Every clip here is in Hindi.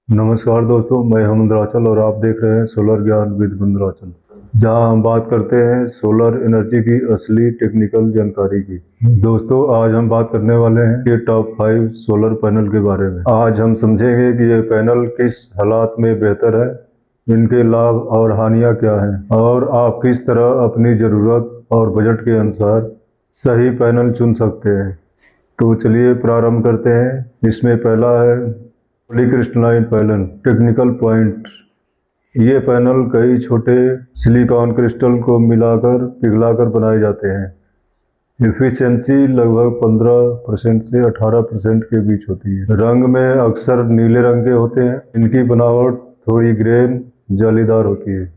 नमस्कार दोस्तों, मैं हूं मंदराचल और आप देख रहे हैं सोलर ज्ञान विद मंदराचल, जहां हम बात करते हैं सोलर एनर्जी की असली टेक्निकल जानकारी की। दोस्तों, आज हम बात करने वाले हैं कि टॉप 5 सोलर पैनल के बारे में। आज हम समझेंगे कि ये पैनल किस हालात में बेहतर है, इनके लाभ और हानियां क्या हैं, और आप किस तरह अपनी ज़रूरत और बजट के अनुसार सही पैनल चुन सकते हैं। तो चलिए प्रारंभ करते हैं। इसमें पहला है पॉलीक्रिस्टलाइन पैनल। टेक्निकल पॉइंट: ये पैनल कई छोटे सिलिकॉन क्रिस्टल को मिलाकर पिघलाकर बनाए जाते हैं। एफिशिएंसी लगभग 15% से 18% के बीच होती है। रंग में अक्सर नीले रंग के होते हैं। इनकी बनावट थोड़ी ग्रेन जालीदार होती है।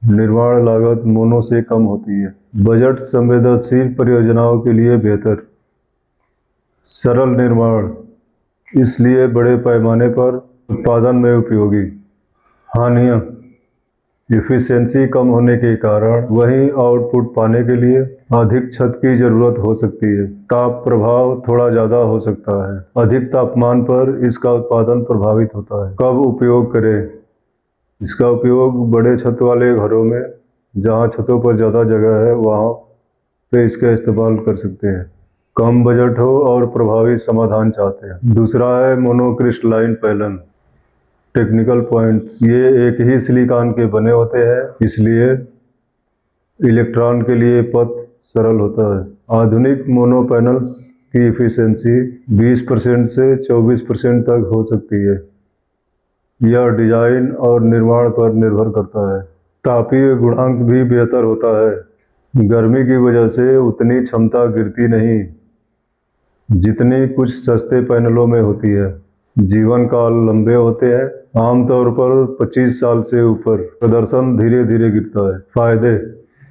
निर्माण लागत मोनो से कम होती है। बजट संवेदनशील परियोजनाओं के लिए बेहतर। सरल निर्माण, इसलिए बड़े पैमाने पर उत्पादन में उपयोगी। हानियाँ: एफिशिएंसी कम होने के कारण वही आउटपुट पाने के लिए अधिक छत की जरूरत हो सकती है। ताप प्रभाव थोड़ा ज़्यादा हो सकता है। अधिक तापमान पर इसका उत्पादन प्रभावित होता है। कब उपयोग करें? इसका उपयोग बड़े छत वाले घरों में, जहाँ छतों पर ज़्यादा जगह है, वहाँ पे इसका इस्तेमाल कर सकते हैं। कम बजट हो और प्रभावी समाधान चाहते हैं। दूसरा है मोनोक्रिस्टलाइन पैनल। टेक्निकल पॉइंट्स: ये एक ही सिलिकॉन के बने होते हैं, इसलिए इलेक्ट्रॉन के लिए पथ सरल होता है। आधुनिक मोनो पैनल्स की एफिशिएंसी 20% से 24% तक हो सकती है। यह डिजाइन और निर्माण पर निर्भर करता है। तापीय गुणांक भी बेहतर होता है। गर्मी की वजह से उतनी क्षमता गिरती नहीं जितनी कुछ सस्ते पैनलों में होती है। जीवन काल लंबे होते हैं, आमतौर पर 25 साल से ऊपर। प्रदर्शन धीरे धीरे गिरता है। फायदे: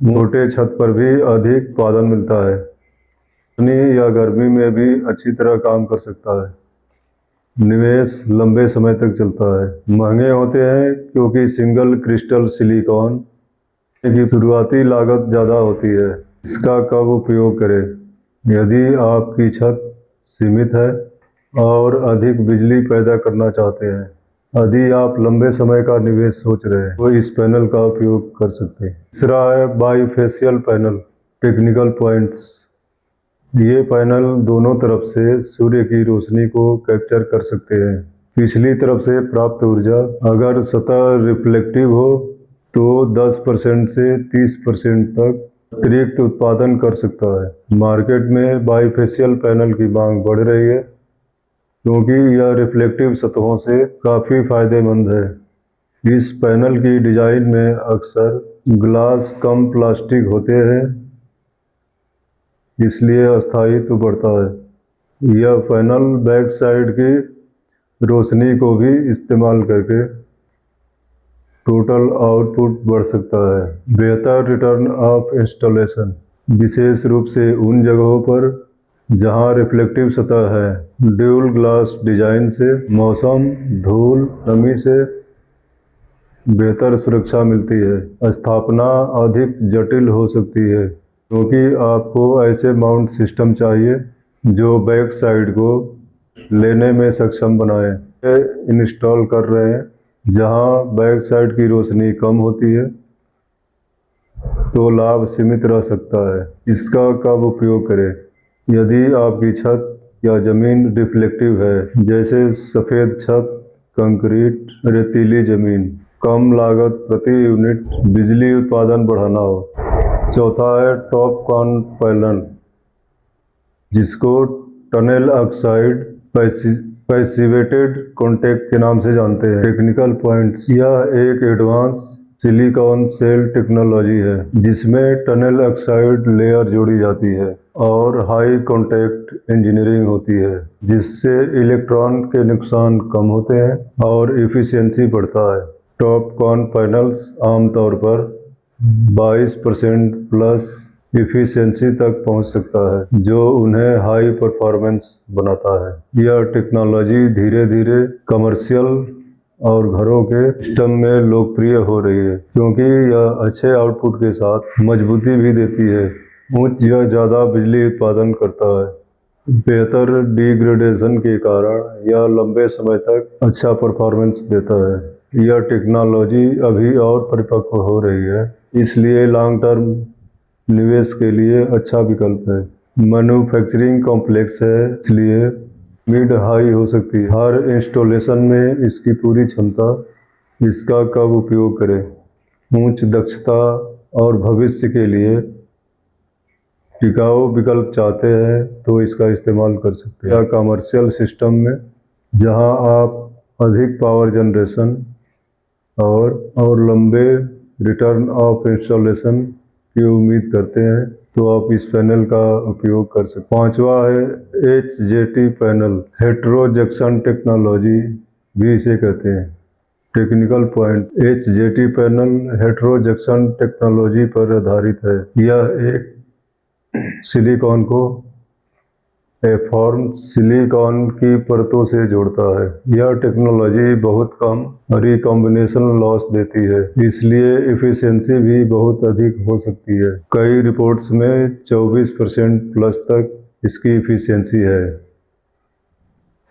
मोटे छत पर भी अधिक उत्पादन मिलता है। पानी या गर्मी में भी अच्छी तरह काम कर सकता है। निवेश लंबे समय तक चलता है। महंगे होते हैं क्योंकि सिंगल क्रिस्टल सिलिकॉन की शुरुआती लागत ज़्यादा होती है। इसका कब उपयोग करें? यदि आपकी छत सीमित है और अधिक बिजली पैदा करना चाहते हैं, यदि आप लंबे समय का निवेश सोच रहे हैं, तो इस पैनल का उपयोग कर सकते हैं। तीसरा है बाईफेशियल पैनल। टेक्निकल पॉइंट्स: ये पैनल दोनों तरफ से सूर्य की रोशनी को कैप्चर कर सकते हैं। पिछली तरफ से प्राप्त ऊर्जा, अगर सतह रिफ्लेक्टिव हो तो 10% से 30% तक अतिरिक्त उत्पादन कर सकता है। मार्केट में बाईफेशियल पैनल की मांग बढ़ रही है क्योंकि यह रिफ्लेक्टिव सतहों से काफ़ी फायदेमंद है। इस पैनल की डिजाइन में अक्सर ग्लास कम प्लास्टिक होते हैं, इसलिए अस्थायित्व बढ़ता है। यह पैनल बैक साइड की रोशनी को भी इस्तेमाल करके टोटल आउटपुट बढ़ सकता है। बेहतर रिटर्न ऑफ इंस्टॉलेशन, विशेष रूप से उन जगहों पर जहां रिफ्लेक्टिव सतह है। ड्यूल ग्लास डिजाइन से मौसम, धूल, नमी से बेहतर सुरक्षा मिलती है। स्थापना अधिक जटिल हो सकती है क्योंकि आपको ऐसे माउंट सिस्टम चाहिए जो बैक साइड को लेने में सक्षम बनाए। इंस्टॉल कर रहे हैं जहां बैक साइड की रोशनी कम होती है तो लाभ सीमित रह सकता है। इसका कब उपयोग करें? यदि आपकी छत या जमीन रिफ्लेक्टिव है, जैसे सफ़ेद छत, कंक्रीट, रेतीली जमीन। कम लागत प्रति यूनिट बिजली उत्पादन बढ़ाना हो। चौथा है टॉप कॉन पैनल, जिसको टनेल ऑक्साइड पैसिवेटेड कॉन्टैक्ट के नाम से जानते हैं। टेक्निकल पॉइंट्स: यह एक एडवांस सिलिकॉन सेल टेक्नोलॉजी है जिसमें टनेल ऑक्साइड लेयर जोड़ी जाती है और हाई कॉन्टैक्ट इंजीनियरिंग होती है, जिससे इलेक्ट्रॉन के नुकसान कम होते हैं और एफिशिएंसी बढ़ता है। टॉप कॉन पैनल्स आमतौर पर 22% प्लस एफिशिएंसी तक पहुंच सकता है, जो उन्हें हाई परफॉर्मेंस बनाता है। यह टेक्नोलॉजी धीरे धीरे कमर्शियल और घरों के सिस्टम में लोकप्रिय हो रही है क्योंकि यह अच्छे आउटपुट के साथ मजबूती भी देती है। यह ज़्यादा बिजली उत्पादन करता है। बेहतर डिग्रेडेशन के कारण यह लंबे समय तक अच्छा परफॉर्मेंस देता है। यह टेक्नोलॉजी अभी और परिपक्व हो रही है, इसलिए लॉन्ग टर्म निवेश के लिए अच्छा विकल्प है। मैन्युफैक्चरिंग कॉम्प्लेक्स है, इसलिए मिड हाई हो सकती है। हर इंस्टॉलेशन में इसकी पूरी क्षमता। इसका कब उपयोग करें? उच्च दक्षता और भविष्य के लिए टिकाऊ विकल्प चाहते हैं तो इसका इस्तेमाल कर सकते हैं। या कमर्शियल सिस्टम में, जहां आप अधिक पावर जनरेशन और लंबे रिटर्न ऑफ इंस्टॉलेशन की उम्मीद करते हैं तो आप इस पैनल का उपयोग कर सकते हैं। पांचवा है HJT पैनल, हेटेरोजंक्शन टेक्नोलॉजी भी इसे कहते हैं। Technical point, HJT panel heterojunction technology पर आधारित है। यह एक सिलिकॉन को फॉर्म सिलिकॉन की परतों से जोड़ता है। यह टेक्नोलॉजी बहुत कम रिकॉम्बिनेशन लॉस देती है, इसलिए एफिशिएंसी भी बहुत अधिक हो सकती है। कई रिपोर्ट्स में 24% प्लस तक इसकी एफिशिएंसी है।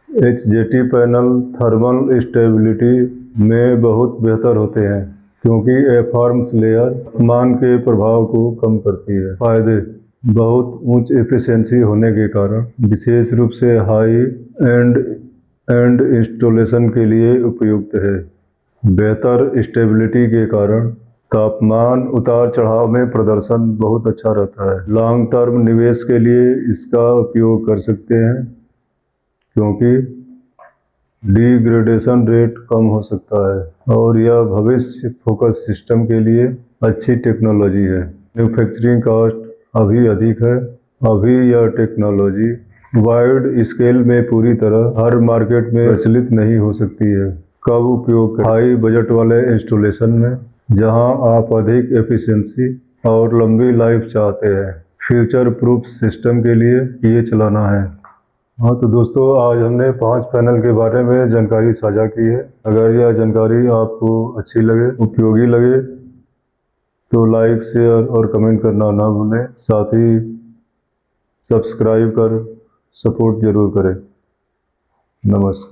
HJT पैनल थर्मल स्टेबिलिटी में बहुत बेहतर होते हैं क्योंकि एफॉर्म्स लेयर तापमान के प्रभाव को कम करती है। फायदे, बहुत उच्च एफिशिएंसी होने के कारण विशेष रूप से हाई एंड इंस्टॉलेशन के लिए उपयुक्त है। बेहतर स्टेबिलिटी के कारण तापमान उतार चढ़ाव में प्रदर्शन बहुत अच्छा रहता है। लॉन्ग टर्म निवेश के लिए इसका उपयोग कर सकते हैं क्योंकि डिग्रेडेशन रेट कम हो सकता है और यह भविष्य फोकस सिस्टम के लिए अच्छी टेक्नोलॉजी है। मैन्युफैक्चरिंग कॉस्ट अभी अधिक है। अभी यह टेक्नोलॉजी वाइड स्केल में पूरी तरह हर मार्केट में प्रचलित नहीं हो सकती है। कब उपयोग करें? हाई बजट वाले इंस्टॉलेशन में, जहां आप अधिक एफिशिएंसी और लंबी लाइफ चाहते हैं। फ्यूचर प्रूफ सिस्टम के लिए ये चलाना है। हाँ तो दोस्तों, आज हमने 5 पैनल के बारे में जानकारी साझा की है। अगर यह जानकारी आपको अच्छी लगे, उपयोगी लगे तो लाइक, शेयर और कमेंट करना ना भूलें। साथ ही सब्सक्राइब कर सपोर्ट जरूर करें। नमस्कार।